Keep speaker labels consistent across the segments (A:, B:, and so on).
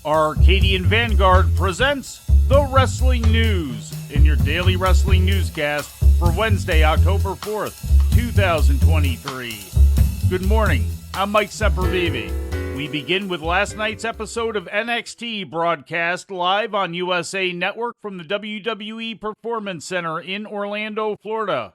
A: Arcadian Vanguard presents the Wrestling News in your daily wrestling newscast for Wednesday, October 4th, 2023. Good morning, I'm Mike Sempervive. We begin with last night's episode of NXT broadcast live on USA Network from the WWE Performance Center in Orlando, Florida.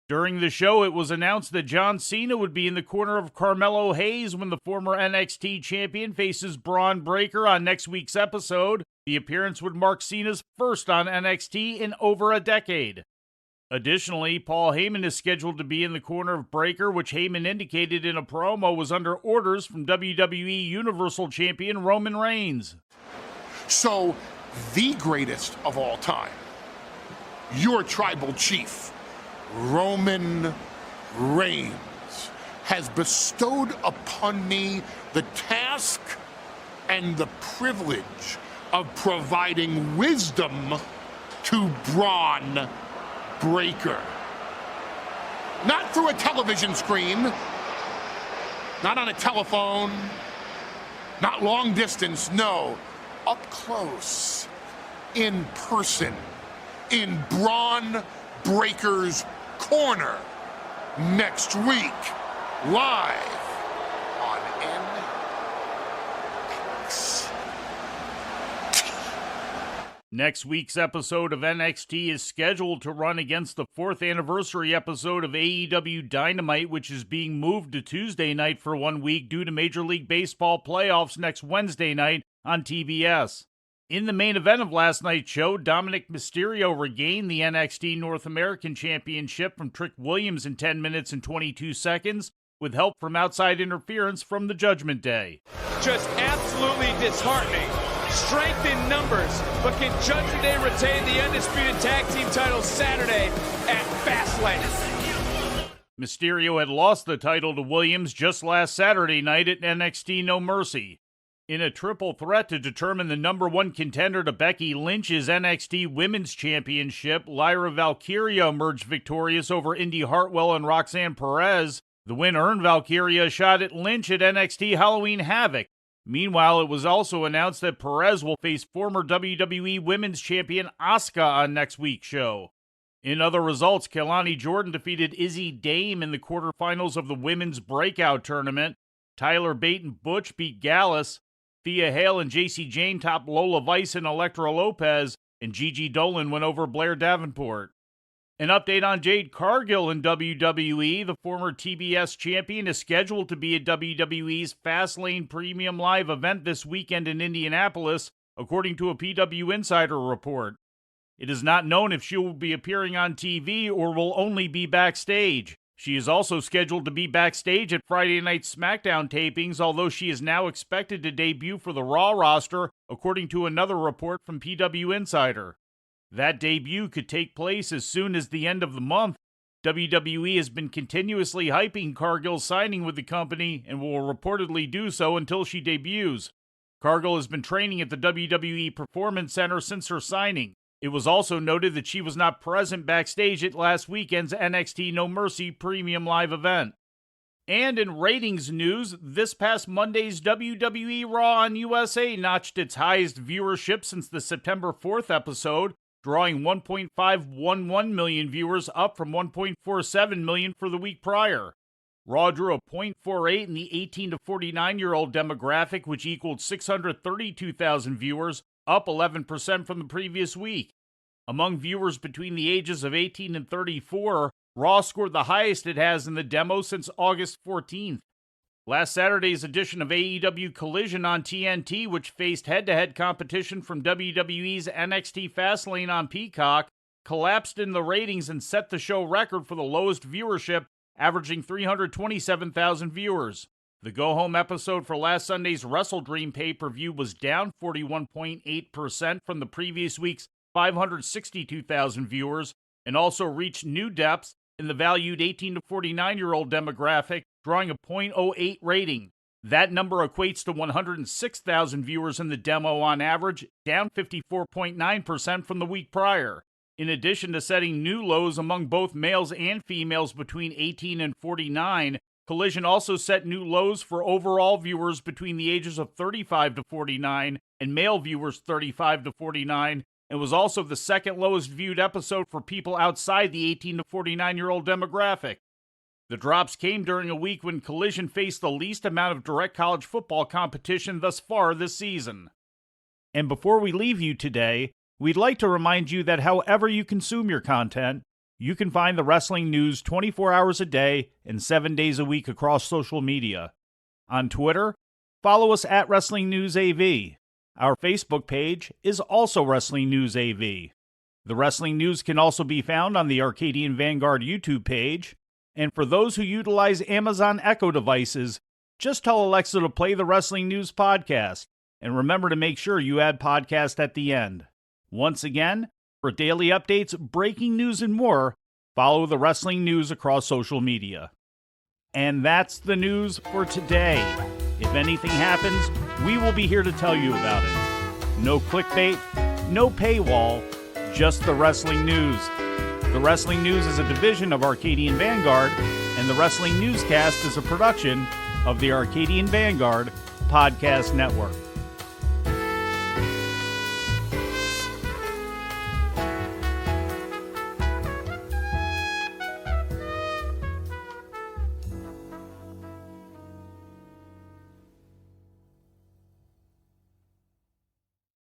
A: During the show, it was announced that John Cena would be in the corner of Carmelo Hayes when the former NXT champion faces Braun Breaker on next week's episode. The appearance would mark Cena's first on NXT in over a decade. Additionally, Paul Heyman is scheduled to be in the corner of Breaker, which Heyman indicated in a promo was under orders from WWE Universal Champion Roman Reigns.
B: So, the greatest of all time, your tribal chief, Roman Reigns, has bestowed upon me the task and the privilege of providing wisdom to Braun Breaker. Not through a television screen, not on a telephone, not long distance, no, up close, in person, in Braun Breaker's corner next week, live on NXT.
A: Next week's episode of NXT is scheduled to run against the 4th anniversary episode of AEW Dynamite, which is being moved to Tuesday night for 1 week due to Major League Baseball playoffs next Wednesday night on TBS. In the main event of last night's show, Dominic Mysterio regained the NXT North American Championship from Trick Williams in 10 minutes and 22 seconds, with help from outside interference from the Judgment Day.
C: Just absolutely disheartening. Strength in numbers, but can Judgment Day retain the undisputed tag team titles Saturday at Fastlane?
A: Mysterio had lost the title to Williams just last Saturday night at NXT No Mercy. In a triple threat to determine the number one contender to Becky Lynch's NXT Women's Championship, Lyra Valkyria emerged victorious over Indy Hartwell and Roxanne Perez. The win earned Valkyria a shot at Lynch at NXT Halloween Havoc. Meanwhile, it was also announced that Perez will face former WWE Women's Champion Asuka on next week's show. In other results, Kelani Jordan defeated Izzy Dame in the quarterfinals of the Women's Breakout Tournament. Tyler Bate and Butch beat Gallus. Thea Hale and Jayce Jane topped Lola Vice and Elektra Lopez, and Gigi Dolan went over Blair Davenport. An update on Jade Cargill in WWE. The former TBS champion is scheduled to be at WWE's Fastlane Premium Live event this weekend in Indianapolis, according to a PW Insider report. It is not known if she will be appearing on TV or will only be backstage. She is also scheduled to be backstage at Friday Night SmackDown tapings, although she is now expected to debut for the Raw roster, according to another report from PW Insider. That debut could take place as soon as the end of the month. WWE has been continuously hyping Cargill's signing with the company and will reportedly do so until she debuts. Cargill has been training at the WWE Performance Center since her signing. It was also noted that she was not present backstage at last weekend's NXT No Mercy Premium Live event. And in ratings news, this past Monday's WWE Raw on USA notched its highest viewership since the September 4th episode, drawing 1.511 million viewers, up from 1.47 million for the week prior. Raw drew a .48 in the 18 to 49-year-old demographic, which equaled 632,000 viewers, up 11% from the previous week. Among viewers between the ages of 18 and 34, Raw scored the highest it has in the demo since August 14th. Last Saturday's edition of AEW Collision on TNT, which faced head-to-head competition from WWE's NXT Fastlane on Peacock, collapsed in the ratings and set the show record for the lowest viewership, averaging 327,000 viewers. The go-home episode for last Sunday's Wrestle Dream pay-per-view was down 41.8% from the previous week's 562,000 viewers, and also reached new depths in the valued 18 to 49-year-old demographic, drawing a .08 rating. That number equates to 106,000 viewers in the demo on average, down 54.9% from the week prior. In addition to setting new lows among both males and females between 18 and 49, Collision also set new lows for overall viewers between the ages of 35 to 49 and male viewers 35 to 49, and was also the second lowest viewed episode for people outside the 18 to 49-year-old demographic. The drops came during a week when Collision faced the least amount of direct college football competition thus far this season. And before we leave you today, we'd like to remind you that however you consume your content, you can find the wrestling news 24 hours a day and 7 days a week across social media. On Twitter, follow us at Wrestling News AV. Our Facebook page is also Wrestling News AV. The Wrestling News can also be found on the Arcadian Vanguard YouTube page. And for those who utilize Amazon Echo devices, just tell Alexa to play the Wrestling News podcast. And remember to make sure you add podcast at the end. Once again, for daily updates, breaking news, and more, follow the Wrestling News across social media. And that's the news for today. If anything happens, we will be here to tell you about it. No clickbait, no paywall, just the Wrestling News. The Wrestling News is a division of Arcadian Vanguard, and the Wrestling Newscast is a production of the Arcadian Vanguard Podcast Network.